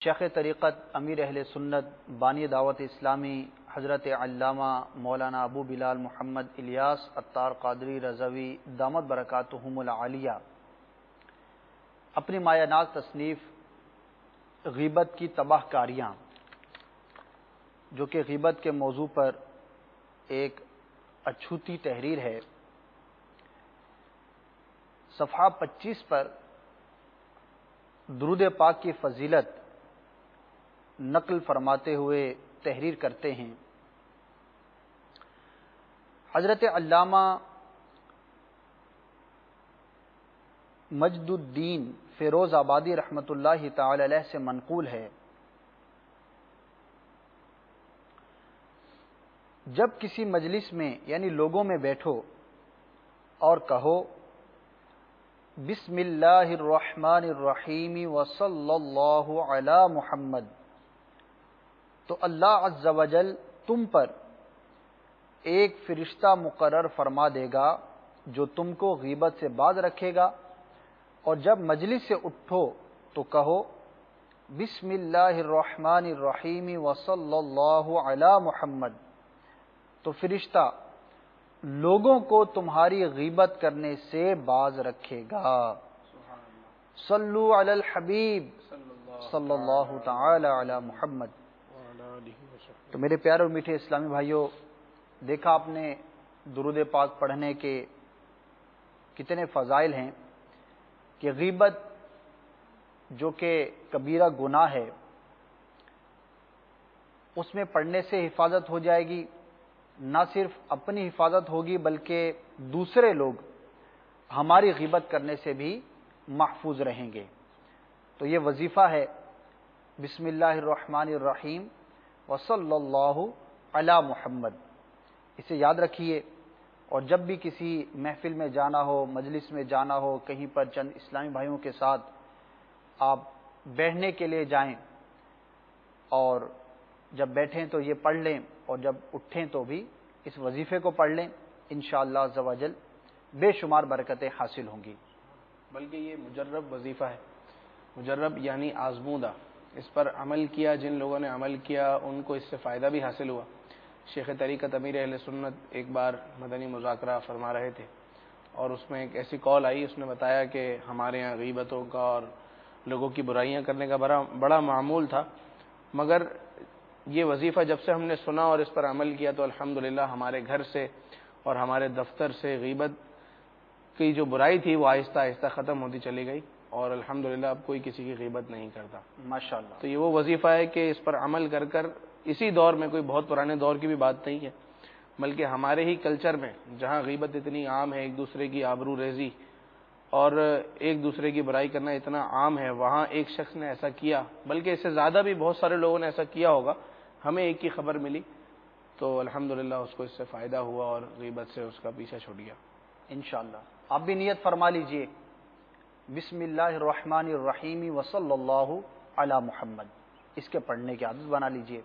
شیخ طریقت امیر اہل سنت بانی دعوت اسلامی حضرت علامہ مولانا ابو بلال محمد الیاس عطار قادری رضوی دامت برکاتہم العالیہ اپنی مایہ ناز تصنیف غیبت کی تباہ کاریاں، جو کہ غیبت کے موضوع پر ایک اچھوتی تحریر ہے، صفحہ 25 پر درود پاک کی فضیلت نقل فرماتے ہوئے تحریر کرتے ہیں۔ حضرت علامہ مجد الدین فیروز آبادی رحمۃ اللہ تعالی علیہ سے منقول ہے، جب کسی مجلس میں یعنی لوگوں میں بیٹھو اور کہو بسم اللہ الرحمن الرحیم وصلی اللہ علی محمد، تو اللہ عز و جل تم پر ایک فرشتہ مقرر فرما دے گا جو تم کو غیبت سے باز رکھے گا، اور جب مجلس سے اٹھو تو کہو بسم اللہ الرحمن الرحیم وصلی اللہ علی محمد، تو فرشتہ لوگوں کو تمہاری غیبت کرنے سے باز رکھے گا۔ صلو علی الحبیب صلی اللہ تعالی علی محمد۔ تو میرے پیارے اور میٹھے اسلامی بھائیوں، دیکھا آپ نے درود پاک پڑھنے کے کتنے فضائل ہیں کہ غیبت جو کہ کبیرہ گناہ ہے، اس میں پڑھنے سے حفاظت ہو جائے گی، نہ صرف اپنی حفاظت ہوگی بلکہ دوسرے لوگ ہماری غیبت کرنے سے بھی محفوظ رہیں گے۔ تو یہ وظیفہ ہے بسم اللہ الرحمن الرحیم وصلی اللہ علی محمد، اسے یاد رکھیے، اور جب بھی کسی محفل میں جانا ہو، مجلس میں جانا ہو، کہیں پر چند اسلامی بھائیوں کے ساتھ آپ بیٹھنے کے لیے جائیں، اور جب بیٹھیں تو یہ پڑھ لیں، اور جب اٹھیں تو بھی اس وظیفے کو پڑھ لیں، انشاءاللہ عز و جل بے شمار برکتیں حاصل ہوں گی۔ بلکہ یہ مجرب وظیفہ ہے، مجرب یعنی آزمودہ، اس پر عمل کیا، جن لوگوں نے عمل کیا ان کو اس سے فائدہ بھی حاصل ہوا۔ شیخ طریقت امیر اہل سنت ایک بار مدنی مذاکرہ فرما رہے تھے، اور اس میں ایک ایسی کال آئی، اس نے بتایا کہ ہمارے یہاں غیبتوں کا اور لوگوں کی برائیاں کرنے کا بڑا معمول تھا، مگر یہ وظیفہ جب سے ہم نے سنا اور اس پر عمل کیا تو الحمدللہ ہمارے گھر سے اور ہمارے دفتر سے غیبت کی جو برائی تھی وہ آہستہ آہستہ ختم ہوتی چلی گئی، اور الحمدللہ اب کوئی کسی کی غیبت نہیں کرتا۔ ماشاءاللہ۔ تو یہ وہ وظیفہ ہے کہ اس پر عمل کر کر اسی دور میں، کوئی بہت پرانے دور کی بھی بات نہیں ہے، بلکہ ہمارے ہی کلچر میں جہاں غیبت اتنی عام ہے، ایک دوسرے کی آبرو ریزی اور ایک دوسرے کی برائی کرنا اتنا عام ہے، وہاں ایک شخص نے ایسا کیا، بلکہ اس سے زیادہ بھی بہت سارے لوگوں نے ایسا کیا ہوگا، ہمیں ایک کی خبر ملی تو الحمدللہ اس کو اس سے فائدہ ہوا اور غیبت سے اس کا پیچھا چھوٹ گیا۔ انشاءاللہ آپ بھی نیت فرما لیجئے، بسم اللہ الرحمن الرحیم وصلی اللہ علی محمد، اس کے پڑھنے کی عادت بنا لیجئے۔